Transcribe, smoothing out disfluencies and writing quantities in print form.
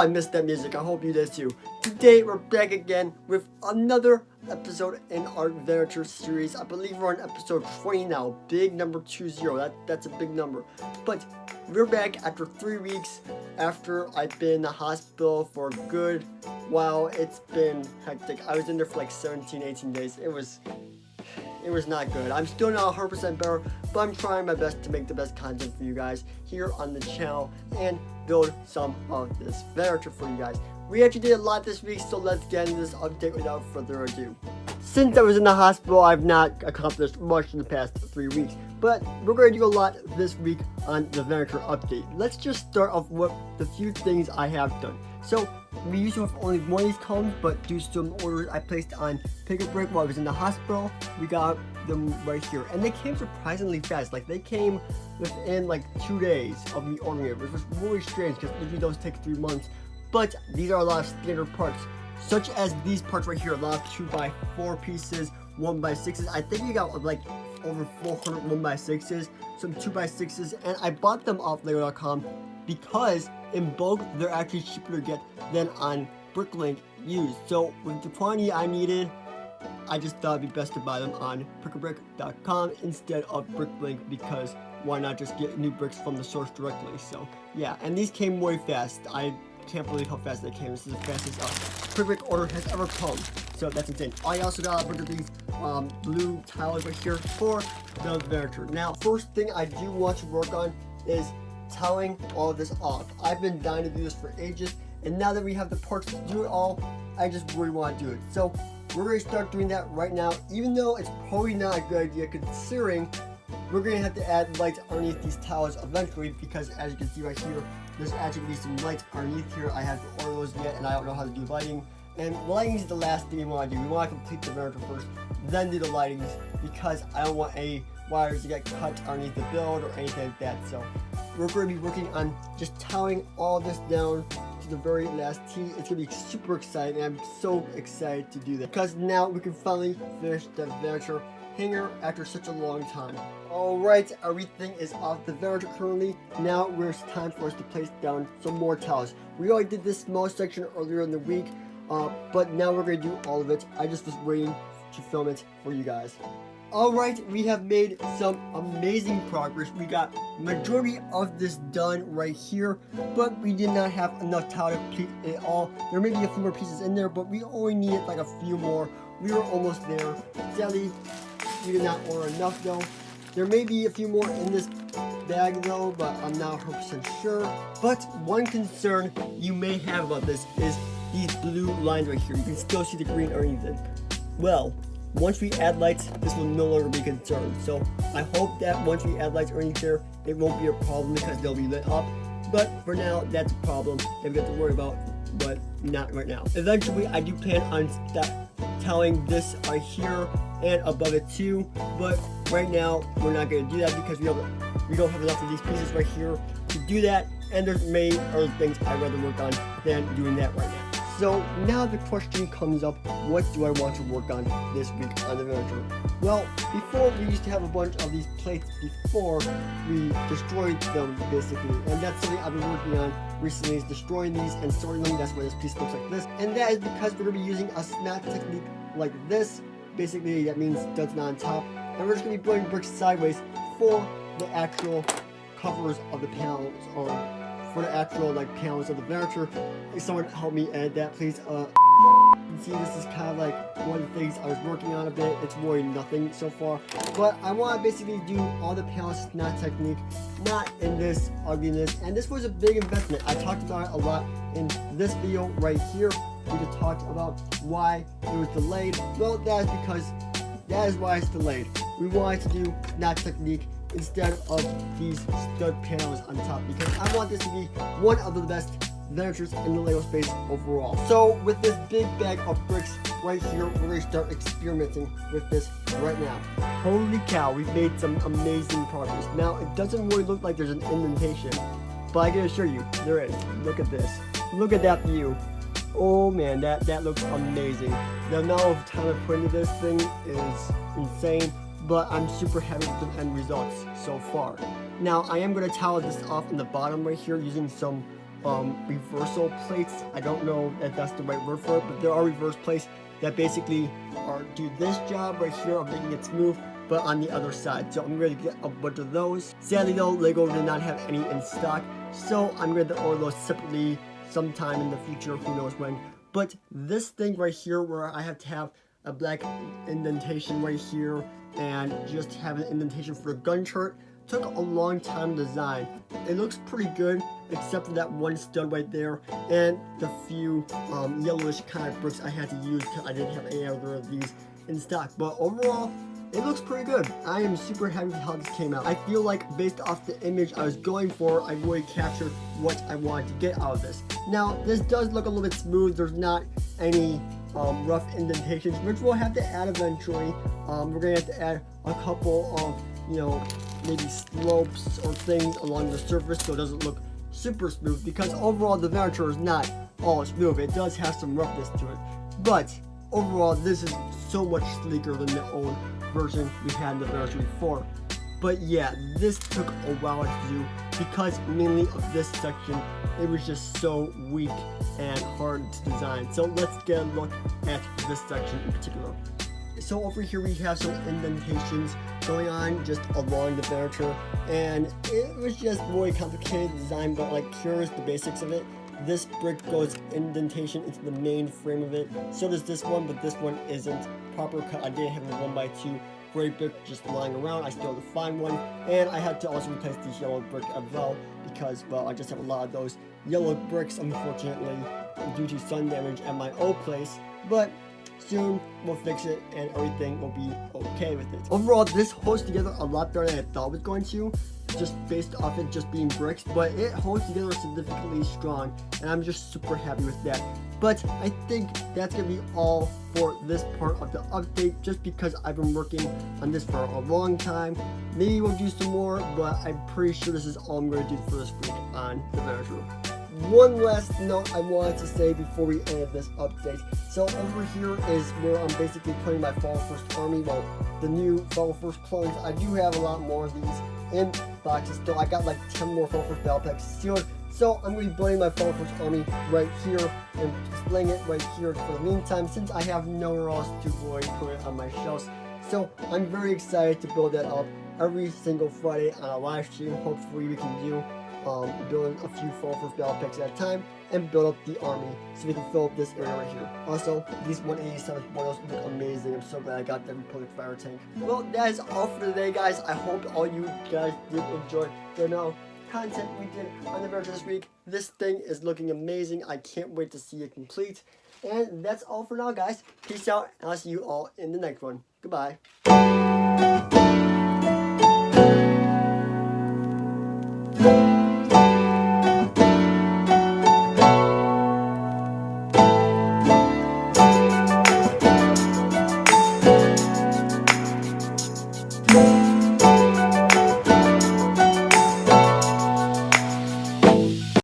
I missed that music. I hope you did too. Today we're back again with another episode in our Venator series. I believe we're on episode 20 now. Big number 20. That's a big number. But we're back after 3 weeks after I've been in the hospital for a good while. It's been hectic. I was in there for like 17, 18 days. It was not good. I'm still not 100% better, but I'm trying my best to make the best content for you guys here on the channel and build some of this Venator for you guys. We actually did a lot this week, so let's get into this update without further ado. Since I was in the hospital, I've not accomplished much in the past 3 weeks, but we're going to do a lot this week on the Venator update. Let's just start off with the few things I have done. So, we used to have only one of these columns, but due to some orders I placed on Pick a Brick while I was in the hospital, we got them right here. And they came surprisingly fast. Like, they came within like 2 days of me ordering it, which was really strange because usually those take 3 months. But these are a lot of standard parts, such as these parts right here. A lot of 2x4 pieces, 1x6s. I think we got like over 400 1x6s, some 2x6s, and I bought them off Lego.com because in bulk they're actually cheaper to get than on Bricklink used. So with the quantity I needed, I just thought it'd be best to buy them on pickabrick.com instead of Bricklink, because why not just get new bricks from the source directly? So yeah, and these came way fast. I can't believe how fast they came. This is the fastest Pick order has ever come. So that's insane. I also got a bunch of these blue tiles right here for the Venator. Now, first thing I do want to work on is tiling all of this off. I've been dying to do this for ages, and now that we have the parts to do it all, I just really want to do it. So we're going to start doing that right now, even though it's probably not a good idea considering we're going to have to add lights underneath these tiles eventually, because as you can see right here, there's actually going to be some lights underneath here. I haven't ordered those yet, and I don't know how to do lighting. And lighting is the last thing we want to do. We want to complete the Venator first, then do the lightings, because I don't want any wires to get cut underneath the build or anything like that. So we're going to be working on just tiling all this down to the very last T. It's going to be super exciting. I'm so excited to do that, because now we can finally finish the Venator hanger after such a long time. Alright, everything is off the Venator currently. Now it's time for us to place down some more tiles. We already did this small section earlier in the week, but now we're going to do all of it. I just was waiting to film it for you guys. Alright, we have made some amazing progress. We got majority of this done right here, but we did not have enough tile to complete it all. There may be a few more pieces in there, but we only needed like a few more. We were almost there. Sadly, we did not order enough though. There may be a few more in this bag though, but I'm not 100% sure. But one concern you may have about this is these blue lines right here. You can still see the green underneath it. Well, once we add lights, this will no longer be a concern. So I hope that once we add lights underneath there, it won't be a problem because they'll be lit up. But for now, that's a problem that we have to worry about, but not right now. Eventually, I do plan on tiling this right here and above it too, but right now we're not going to do that because we don't have enough of these pieces right here to do that, and there's many other things I'd rather work on than doing that right now. So now the question comes up, what do I want to work on this week on the Venator? Well, before we used to have a bunch of these plates before we destroyed them basically, and that's something I've been working on recently, is destroying these and sorting them. That's why this piece looks like this, and that is because we're going to be using a snap technique like this. Basically that means studs not on top, and we're just going to be building bricks sideways for the actual covers of the panels, or for the actual like panels of the Venator. Someone help me edit that, please. You can see this is kind of like one of the things I was working on a bit. It's really nothing so far, but I want to basically do all the panels snap technique, not in this ugliness. And this was a big investment. I talked about it a lot in this video right here. We just talked about why it was delayed. Well, that is why it's delayed. We wanted to do snap technique instead of these stud panels on top, because I want this to be one of the best Venators in the Lego space overall. So with this big bag of bricks right here, we're going to start experimenting with this right now. Holy cow, we've made some amazing progress. Now, it doesn't really look like there's an indentation, but I can assure you, there is. Look at this. Look at that view. Oh man, that looks amazing. The amount of time I put into this thing is insane, but I'm super happy with the end results so far. Now, I am going to tile this off in the bottom right here using some reversal plates. I don't know if that's the right word for it, but there are reverse plates that basically do this job right here of making it smooth, but on the other side. So I'm going to get a bunch of those. Sadly though, Lego did not have any in stock, so I'm going to order those separately sometime in the future, who knows when. But this thing right here where I have to have a black indentation right here and just have an indentation for the gun turret took a long time to design. It looks pretty good except for that one stud right there and the few yellowish kind of bricks I had to use because I didn't have any other of these in stock. But overall, it looks pretty good. I am super happy with how this came out. I feel like based off the image I was going for, I really captured what I wanted to get out of this. Now, this does look a little bit smooth. There's not any rough indentations, which we'll have to add eventually. We're gonna have to add a couple of, you know, maybe slopes or things along the surface so it doesn't look super smooth, because overall the Venator is not all smooth. It does have some roughness to it, but overall this is so much sleeker than the old version we had in the Venator before. But yeah, this took a while to do because mainly of this section, it was just so weak and hard to design. So let's get a look at this section in particular. So over here we have some indentations going on just along the Venator, and it was just really complicated design, but like here's the basics of it. This brick goes indentation into the main frame of it. So does this one, but this one isn't proper cut. I didn't have a 1x2 gray brick just lying around. I still had to find one, and I had to also replace this yellow brick as well because, well, I just have a lot of those yellow bricks, unfortunately, due to sun damage at my old place. But soon we'll fix it and everything will be okay with it. Overall, this holds together a lot better than I thought it was going to, just based off it just being bricks, but it holds together significantly strong, and I'm just super happy with that. But I think that's gonna be all for this part of the update, just because I've been working on this for a long time. Maybe we'll do some more, but I'm pretty sure this is all I'm gonna do for this week on the Venator. One last note I wanted to say before we end this update. So over here is where I'm basically putting my Fall First Army, well, the new Fall First clones. I do have a lot more of these in boxes still. I got like 10 more Fall First battle packs sealed. So I'm going to be building my Fall First Army right here and displaying it right here for the meantime, since I have nowhere else to really put it on my shelves. So I'm very excited to build that up every single Friday on a live stream. Hopefully we can do build a few Fall First battle packs at a time and build up the army so we can fill up this area right here. Also, these 187 spoils look amazing. I'm so glad I got the Republic Fire Tank. Well, that is all for today, guys. I hope all you guys did enjoy the content we did on the Venator this week. This thing is looking amazing. I can't wait to see it complete. And that's all for now, guys. Peace out, and I'll see you all in the next one. Goodbye.